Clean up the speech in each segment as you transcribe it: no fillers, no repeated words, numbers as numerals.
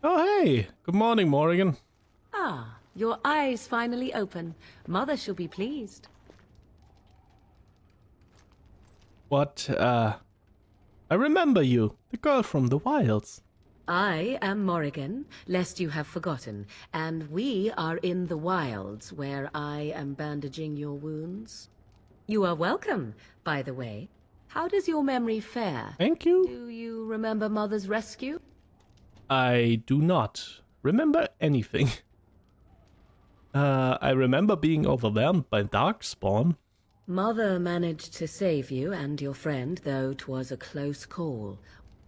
Oh, hey. Good morning, Morrigan. Ah, your eyes finally open. Mother shall be pleased. What, I remember you. The girl from the wilds. I am Morrigan, lest you have forgotten, and we are in the wilds where I am bandaging your wounds. You are welcome, by the way. How does your memory fare? Thank you. Do you remember Mother's rescue? I do not remember anything. I remember being overwhelmed by Darkspawn. Mother managed to save you and your friend, though 'twas a close call.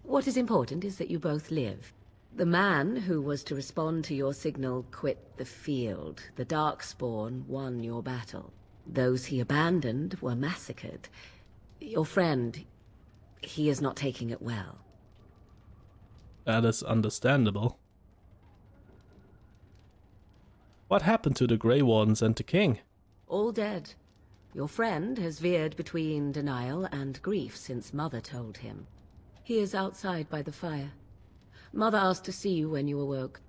What is important is that you both live. The man who was to respond to your signal quit the field. The Darkspawn won your battle. Those he abandoned were massacred. Your friend, he is not taking it well. That is understandable. What happened to the Grey Wardens and the King? All dead. Your friend has veered between denial and grief since Mother told him. He is outside by the fire. Mother asked to see you when you awoke.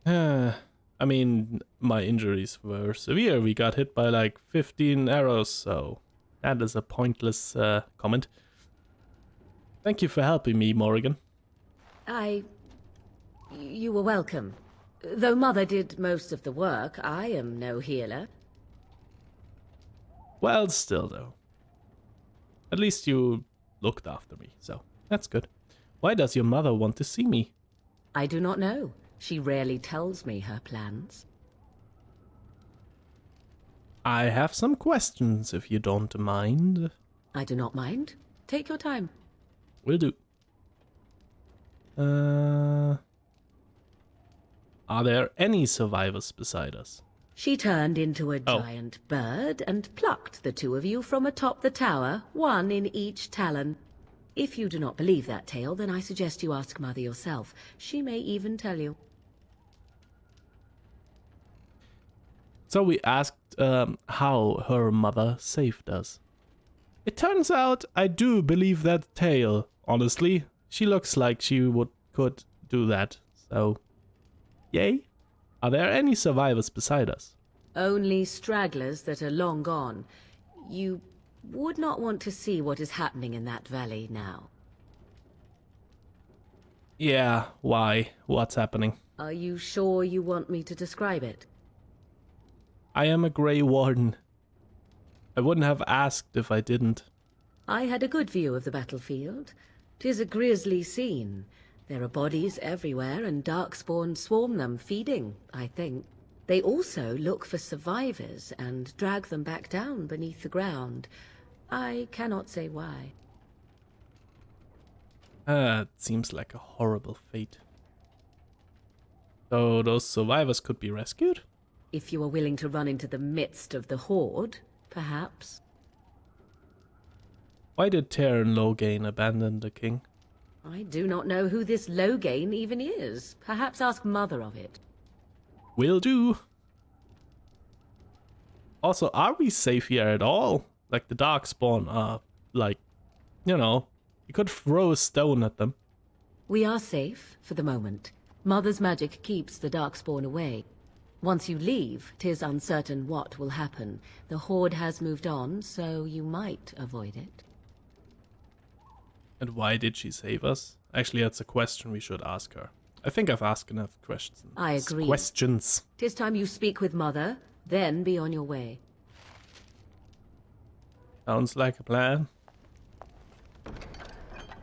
I mean, my injuries were severe. We got hit by like 15 arrows, so that is a pointless comment. Thank you for helping me, Morrigan. You were welcome. Though Mother did most of the work, I am no healer. Well, still though. At least you looked after me, so that's good. Why does your mother want to see me? I do not know. She rarely tells me her plans. I have some questions, if you don't mind. I do not mind. Take your time. Will do. Are there any survivors beside us? She turned into a giant bird and plucked the two of you from atop the tower, one in each talon. If you do not believe that tale, then I suggest you ask Mother yourself. She may even tell you. So we asked how her mother saved us. It turns out I do believe that tale, honestly. She looks like she could do that, so yay. Are there any survivors beside us? Only stragglers that are long gone. You would not want to see what is happening in that valley now. Yeah, why? What's happening? Are you sure you want me to describe it? I am a Grey Warden. I wouldn't have asked if I didn't. I had a good view of the battlefield. 'Tis a grisly scene. There are bodies everywhere, and Darkspawn swarm them, feeding, I think. They also look for survivors and drag them back down beneath the ground. I cannot say why. It seems like a horrible fate. So those survivors could be rescued? If you are willing to run into the midst of the horde, perhaps. Why did Terran Loghain abandon the king? I do not know who this Loghain even is. Perhaps ask Mother of it. Will do. Also, are we safe here at all? Like the Darkspawn are, like, you know, you could throw a stone at them. We are safe, for the moment. Mother's magic keeps the Darkspawn away. Once you leave, 'tis uncertain what will happen. The horde has moved on, so you might avoid it. And why did she save us? Actually, that's a question we should ask her. I think I've asked enough questions. I agree. Questions. 'Tis time you speak with Mother, then be on your way. Sounds like a plan.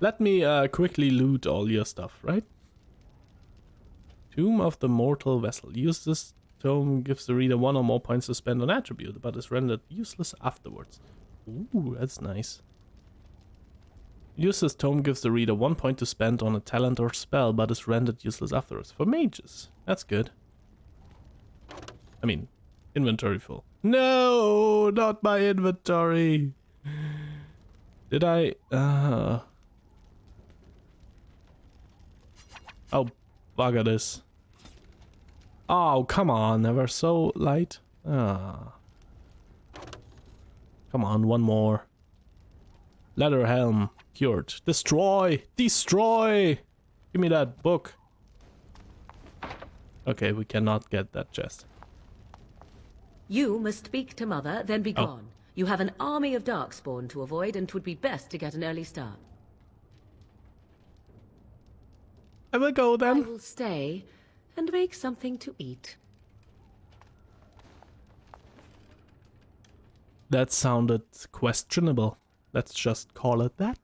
Let me quickly loot all your stuff, right? Tomb of the Mortal Vessel. Use this tome, gives the reader one or more points to spend on attribute, but is rendered useless afterwards. Ooh, that's nice. Use this tome, gives the reader 1 point to spend on a talent or spell, but is rendered useless afterwards. For mages. That's good. I mean, inventory full. No, not my inventory. Did I... Oh, bugger this. Oh, come on, they were so light. Ah. Come on, one more. Leather helm. Cured. Destroy! Destroy! Give me that book. Okay, we cannot get that chest. You must speak to Mother, then be Oh. gone. You have an army of Darkspawn to avoid, and 'twould be best to get an early start. I will go I then. will stay and make something to eat. That sounded questionable. Let's just call it that.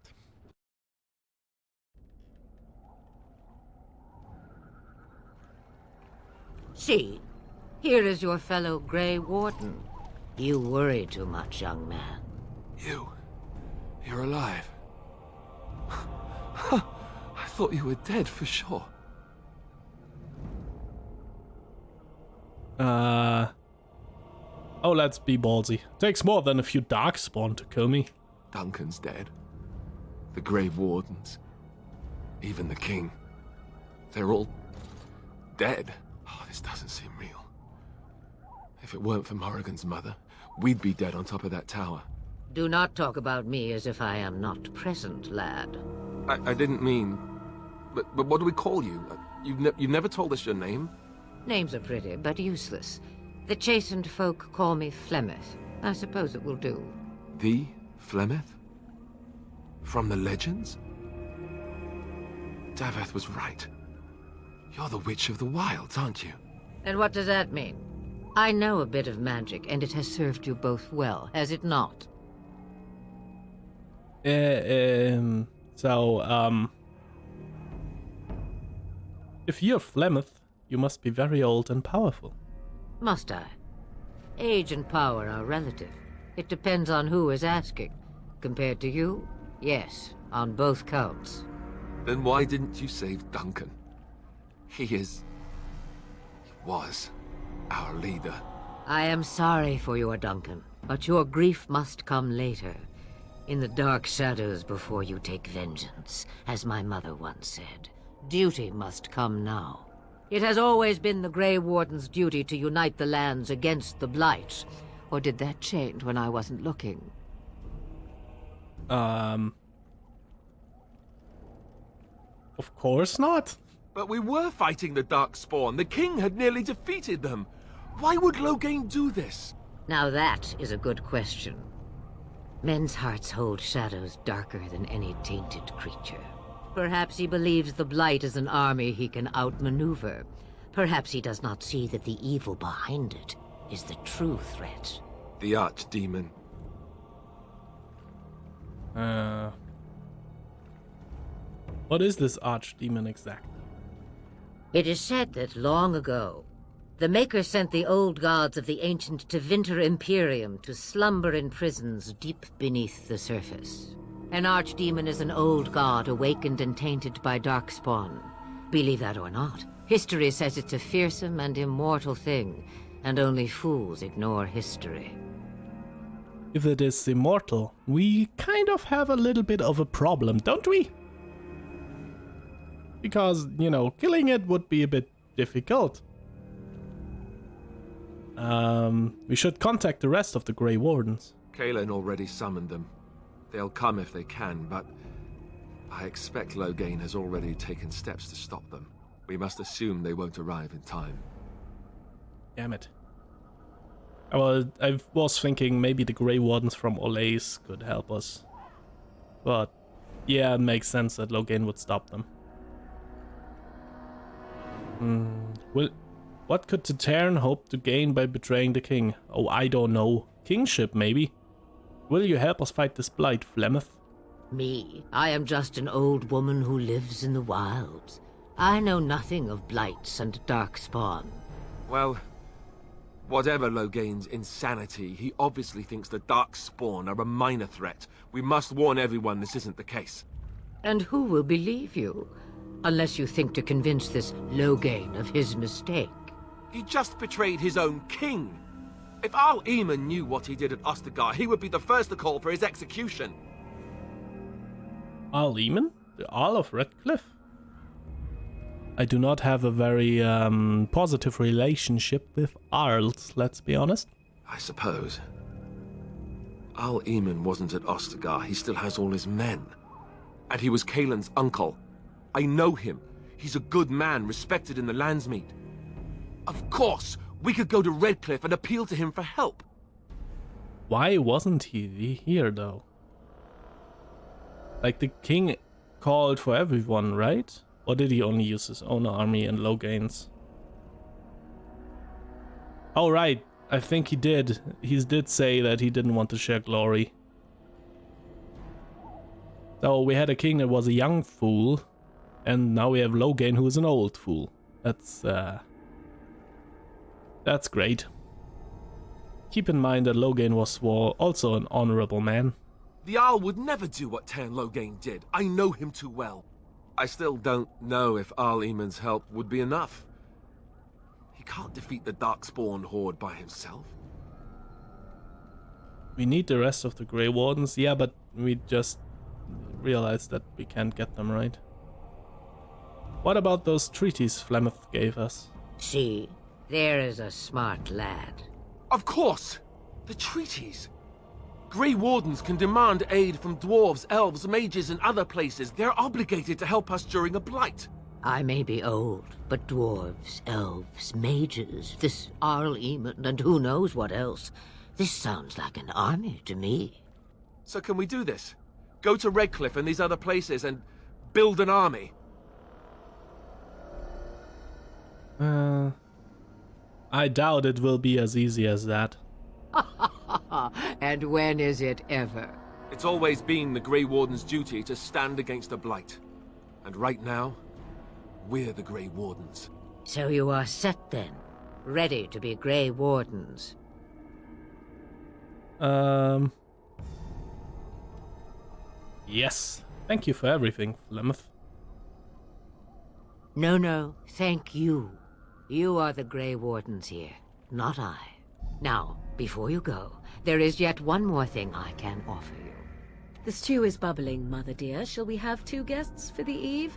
See, here is your fellow Grey Warden. You worry too much, young man. You're alive. I thought you were dead for sure. Oh, let's be ballsy. Takes more than a few Darkspawn to kill me. Duncan's dead. The Grey Wardens. Even the King. They're all dead. Oh, this doesn't seem real. If it weren't for Morrigan's mother, we'd be dead on top of that tower. Do not talk about me as if I am not present, lad. I didn't mean... But what do we call you? You've never told us your name? Names are pretty, but useless. The chastened folk call me Flemeth. I suppose it will do. The Flemeth? From the legends? Daveth was right. You're the Witch of the Wilds, aren't you? And what does that mean? I know a bit of magic, and it has served you both well, has it not? If you're Flemeth, you must be very old and powerful. Must I? Age and power are relative. It depends on who is asking. Compared to you, yes, on both counts. Then why didn't you save Duncan? He was our leader. I am sorry for your Duncan, but your grief must come later. In the dark shadows before you take vengeance, as my mother once said. Duty must come now. It has always been the Grey Warden's duty to unite the lands against the Blight. Or did that change when I wasn't looking? Of course not. But we were fighting the Darkspawn. The King had nearly defeated them. Why would Loghain do this? Now that is a good question. Men's hearts hold shadows darker than any tainted creature. Perhaps he believes the Blight is an army he can outmaneuver. Perhaps he does not see that the evil behind it is the true threat. The Archdemon. What is this Archdemon exactly? It is said that long ago, the Maker sent the old gods of the ancient Tevinter Imperium to slumber in prisons deep beneath the surface. An archdemon is an old god awakened and tainted by Darkspawn. Believe that or not, history says it's a fearsome and immortal thing, and only fools ignore history. If it is immortal, we kind of have a little bit of a problem, don't we? Because, you know, killing it would be a bit difficult. We should contact the rest of the Grey Wardens. Kaelin already summoned them. They'll come if they can, but I expect Loghain has already taken steps to stop them. We must assume they won't arrive in time. Damn it. Well, I was thinking maybe the Grey Wardens from Olaise could help us. But yeah, it makes sense that Loghain would stop them. Well, what could the Terran hope to gain by betraying the king? Oh, I don't know. Kingship, maybe? Will you help us fight this blight, Flemeth? Me? I am just an old woman who lives in the wilds. I know nothing of blights and darkspawn. Well, whatever Loghain's insanity, he obviously thinks the Darkspawn are a minor threat. We must warn everyone this isn't the case. And who will believe you? Unless you think to convince this Loghain of his mistake. He just betrayed his own king. If Al Eamon knew what he did at Ostagar, he would be the first to call for his execution. Al Eamon? The Earl of Redcliffe? I do not have a very positive relationship with Earls, let's be honest. I suppose. Al Eamon wasn't at Ostagar. He still has all his men. And he was Kaelin's uncle. I know him. He's a good man, respected in the Landsmeet. Of course, we could go to Redcliffe and appeal to him for help. Why wasn't he here, though? Like, the king called for everyone, right? Or did he only use his own army and Logain's? Oh, right. I think he did. He did say that he didn't want to share glory. So we had a king that was a young fool, and now we have Logain, who is an old fool. That's great. Keep in mind that Logain was also an honorable man. The Jarl would never do what Tan Logain did. I know him too well. I still don't know if Jarl Eamon's help would be enough. He can't defeat the Darkspawn horde by himself. We need the rest of the Grey Wardens, yeah, but we just realized that we can't get them, right? What about those treaties Flemeth gave us? See, there is a smart lad. Of course! The treaties! Grey Wardens can demand aid from dwarves, elves, mages, and other places. They're obligated to help us during a blight. I may be old, but dwarves, elves, mages, this Jarl Eamon, and who knows what else. This sounds like an army to me. So can we do this? Go to Redcliffe and these other places and build an army? I doubt it will be as easy as that. And when is it ever? It's always been the Grey Warden's duty to stand against a blight. And right now, we're the Grey Wardens. So you are set then, ready to be Grey Wardens. Yes. Thank you for everything, Flemeth. No, thank you. You are the Grey Wardens here, not I. Now, before you go, there is yet one more thing I can offer you. The stew is bubbling, Mother dear. Shall we have 2 guests for the eve,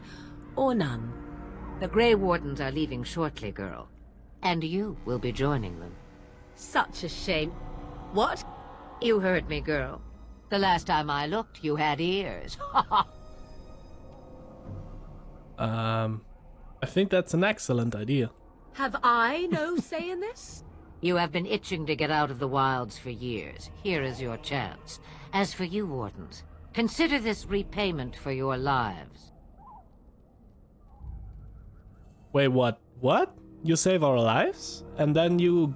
or none? The Grey Wardens are leaving shortly, girl. And you will be joining them. Such a shame. What? You heard me, girl. The last time I looked, you had ears. I think that's an excellent idea. Have I no say in this? You have been itching to get out of the wilds for years. Here is your chance. As for you, Wardens, consider this repayment for your lives. Wait, what? What? You save our lives? And then you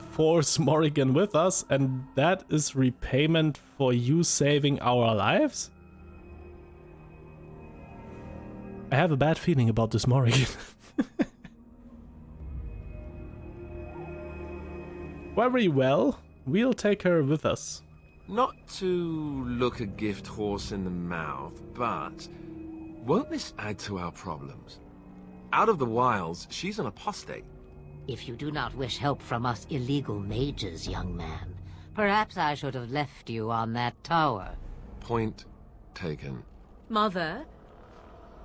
force Morrigan with us, and that is repayment for you saving our lives? I have a bad feeling about this Morrigan. Very well, we'll take her with us. Not to look a gift horse in the mouth, but won't this add to our problems? Out of the wilds, she's an apostate. If you do not wish help from us illegal mages, young man, perhaps I should have left you on that tower. Point taken. Mother,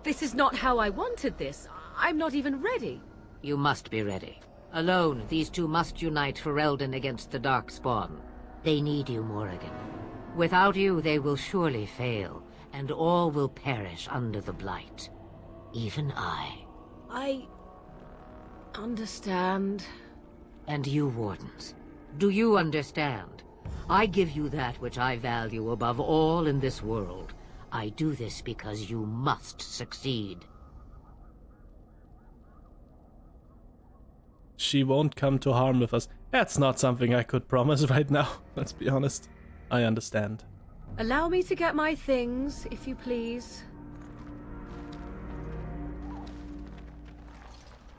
this is not how I wanted this. I'm not even ready. You must be ready. Alone, these two must unite for Eldon against the Darkspawn. They need you, Morrigan. Without you, they will surely fail, and all will perish under the Blight. Even I. I understand. And you, Wardens, do you understand? I give you that which I value above all in this world. I do this because you must succeed. She won't come to harm with us. That's not something I could promise right now, let's be honest. I understand. Allow me to get my things, if you please.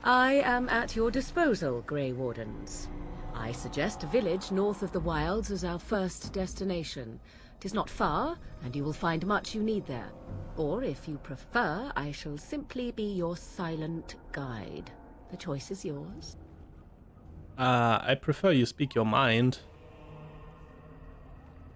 I am at your disposal, Grey Wardens. I suggest a village north of the wilds as our first destination. 'Tis not far, and you will find much you need there. Or, if you prefer, I shall simply be your silent guide. The choice is yours. I prefer you speak your mind.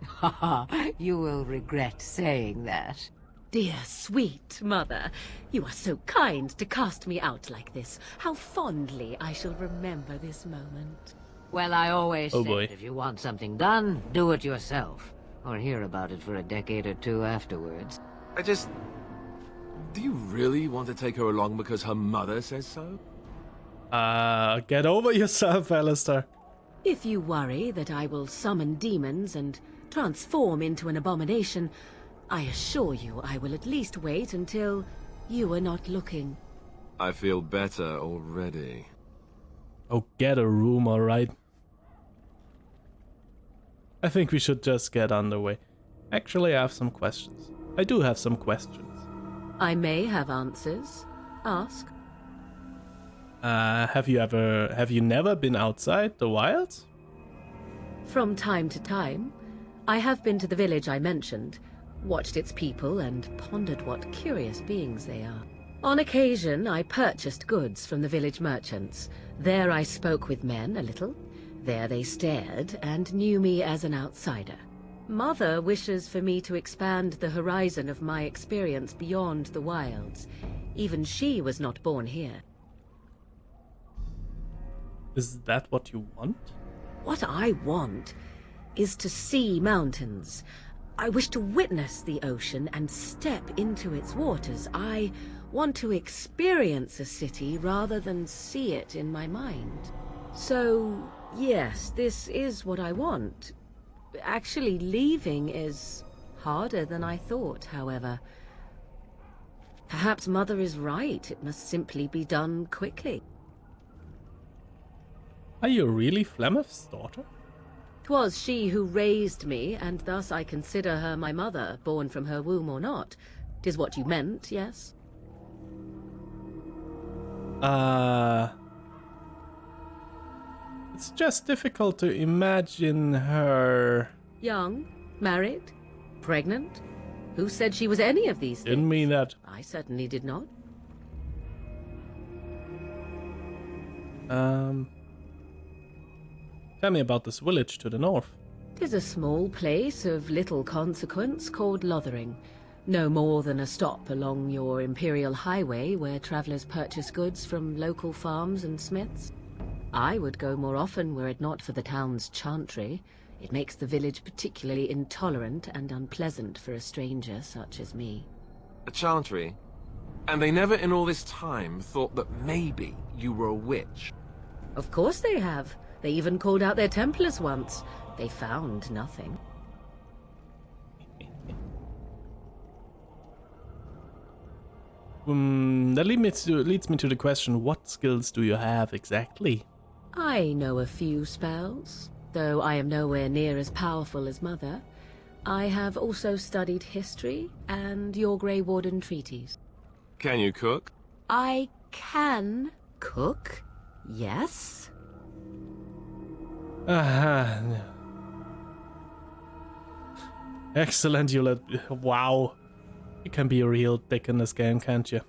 Haha, you will regret saying that. Dear, sweet mother, you are so kind to cast me out like this. How fondly I shall remember this moment. Well, I always Oh said boy. if you want something done, do it yourself. Or hear about it for a decade or two afterwards. Do you really want to take her along because her mother says so? Get over yourself, Alistair. If you worry that I will summon demons and transform into an abomination, I assure you I will at least wait until you are not looking. I feel better already. Oh, get a room, alright. I think we should just get underway. Actually, I have some questions. I do have some questions. I may have answers. Ask. Have you never been outside the wilds? From time to time, I have been to the village I mentioned, watched its people, and pondered what curious beings they are. On occasion, I purchased goods from the village merchants. There I spoke with men a little. There they stared and knew me as an outsider. Mother wishes for me to expand the horizon of my experience beyond the wilds. Even she was not born here. Is that what you want? What I want is to see mountains. I wish to witness the ocean and step into its waters. I want to experience a city rather than see it in my mind. So, yes, this is what I want. Actually, leaving is harder than I thought, however. Perhaps Mother is right. It must simply be done quickly. Are you really Flemeth's daughter? 'Twas she who raised me, and thus I consider her my mother, born from her womb or not. 'Tis what you meant, yes? It's just difficult to imagine her... Young? Married? Pregnant? Who said she was any of these things? Didn't mean that. I certainly did not. Tell me about this village to the north. 'Tis a small place of little consequence called Lothering. No more than a stop along your imperial highway where travelers purchase goods from local farms and smiths. I would go more often were it not for the town's chantry. It makes the village particularly intolerant and unpleasant for a stranger such as me. A chantry? And they never in all this time thought that maybe you were a witch? Of course they have. They even called out their Templars once. They found nothing. That leads me to the question, what skills do you have exactly? I know a few spells, though I am nowhere near as powerful as Mother. I have also studied history and your Grey Warden treaties. Can you cook? I can cook, yes. Excellent, wow. You can be a real dick in this game, can't you?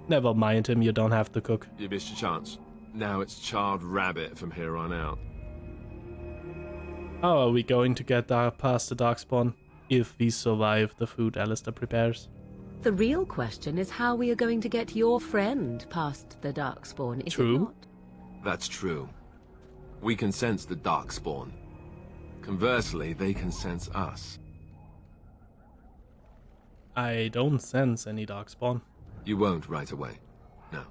Never mind him, you don't have to cook. You missed your chance. Now it's Charred Rabbit from here on out. How are we going to get past the Darkspawn if we survive the food Alistair prepares? The real question is how we are going to get your friend past the Darkspawn, is True. it not? That's true. We can sense the Darkspawn. Conversely, they can sense us. I don't sense any Darkspawn. You won't right away. No.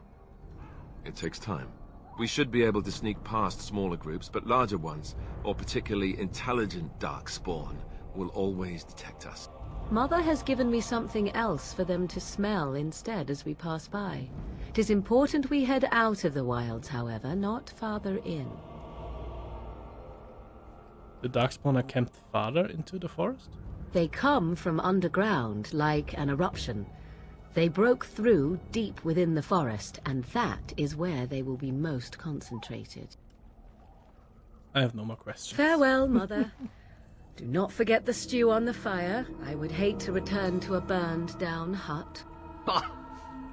It takes time. We should be able to sneak past smaller groups, but larger ones, or particularly intelligent Darkspawn, will always detect us. Mother has given me something else for them to smell instead as we pass by. It is important we head out of the wilds, however, not farther in. The Darkspawn are camped farther into the forest? They come from underground, like an eruption. They broke through deep within the forest, and that is where they will be most concentrated. I have no more questions. Farewell, Mother. Do not forget the stew on the fire. I would hate to return to a burned-down hut. Bah!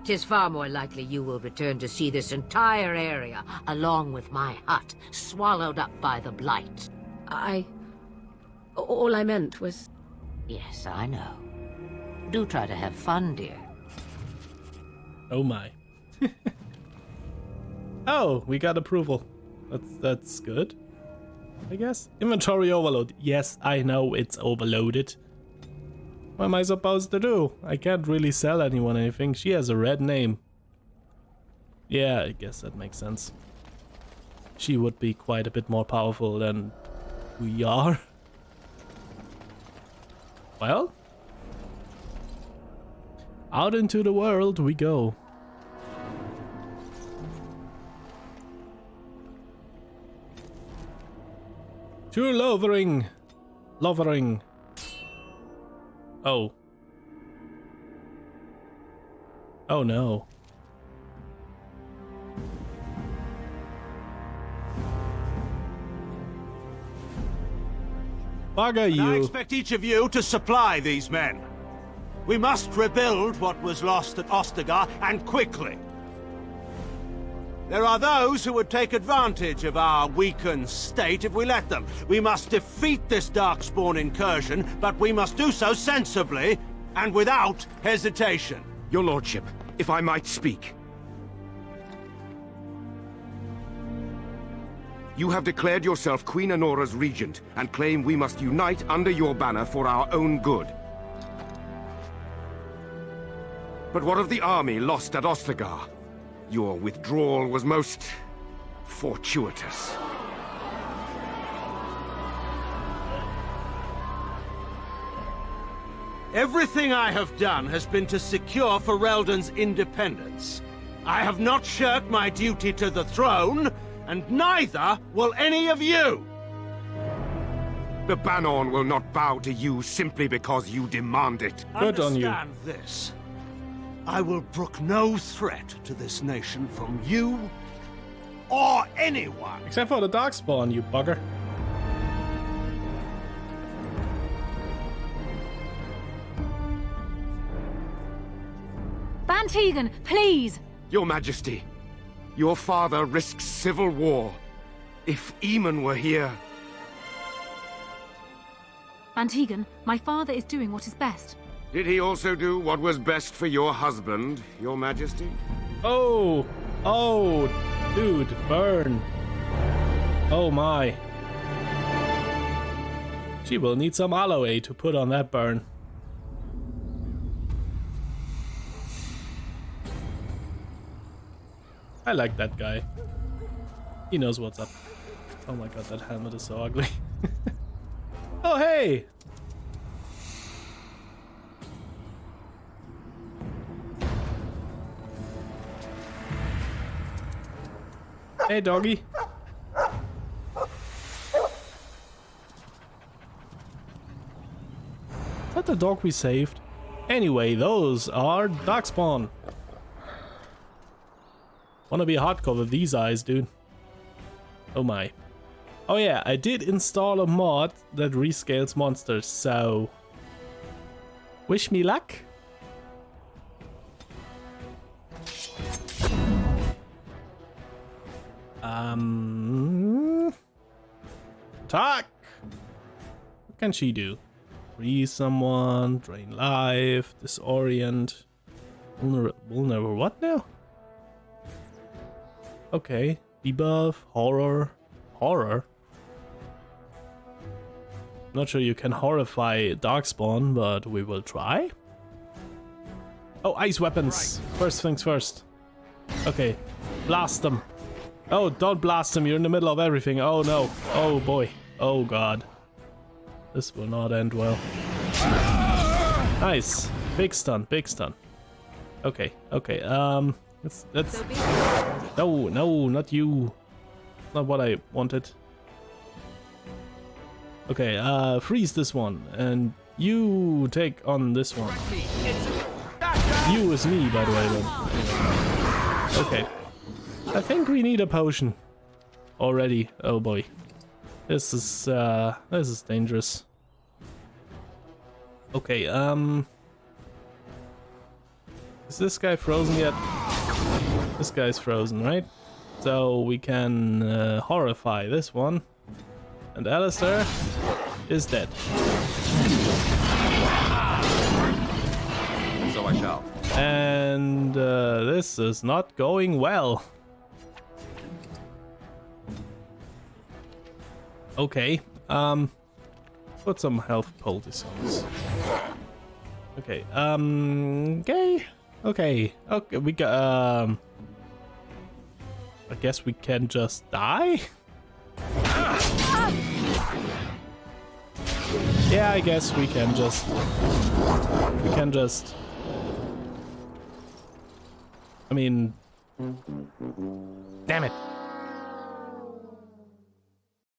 'Tis far more likely you will return to see this entire area, along with my hut, swallowed up by the blight. All I meant was... Yes, I know. Do try to have fun, dear. Oh my. Oh, we got approval. That's good, I guess. Inventory overload. Yes, I know it's overloaded. What am I supposed to do? I can't really sell anyone anything. She has a red name. Yeah, I guess that makes sense. She would be quite a bit more powerful than we are. Well, out into the world we go. To Lothering. Lothering. Oh. Oh no. Bugger you. I expect each of you to supply these men. We must rebuild what was lost at Ostagar, and quickly. There are those who would take advantage of our weakened state if we let them. We must defeat this Darkspawn incursion, but we must do so sensibly and without hesitation. Your lordship, if I might speak. You have declared yourself Queen Anora's regent and claim we must unite under your banner for our own good. But what of the army lost at Ostagar? Your withdrawal was most fortuitous. Everything I have done has been to secure Ferelden's independence. I have not shirked my duty to the throne, and neither will any of you! The Banon will not bow to you simply because you demand it. Good on you. Understand this. I will brook no threat to this nation from you or anyone. Except for the Darkspawn, you bugger. Ban Tegan, please! Your Majesty, your father risks civil war. If Eamon were here... Ban Tegan, my father is doing what is best. Did he also do what was best for your husband, your Majesty? Oh! Oh! Dude, burn. Oh my. She will need some aloe to put on that burn. I like that guy. He knows what's up. Oh my god, that helmet is so ugly. Oh hey! Hey doggy. Is that the dog we saved? Anyway, those are Darkspawn. Wanna be hardcore with these eyes, dude. Oh my. Oh yeah, I did install a mod that rescales monsters, so... wish me luck. Attack! What can she do? Freeze someone, drain life, disorient, vulnerable what now? Okay, debuff, horror, horror. Not sure you can horrify Darkspawn, but we will try. Oh, ice weapons. First things first. Okay, blast them. Oh, don't blast them. You're in the middle of everything. Oh no. Oh boy. Oh god. This will not end well. Nice. Big stun. Big stun. Okay. Okay. Let's. No, no, not you. Not what I wanted. Okay. Freeze this one, and you take on this one. You is me, by the way. Then. Okay. I think we need a potion already. Oh boy, this is dangerous. Okay, is this guy frozen yet? This guy's frozen, right? So we can horrify this one, and Alistair is dead. So I shall. And this is not going well. Okay, put some health poultices on this. Okay, okay, we got, I guess we can just die? Yeah, I guess we can just, I mean, damn it.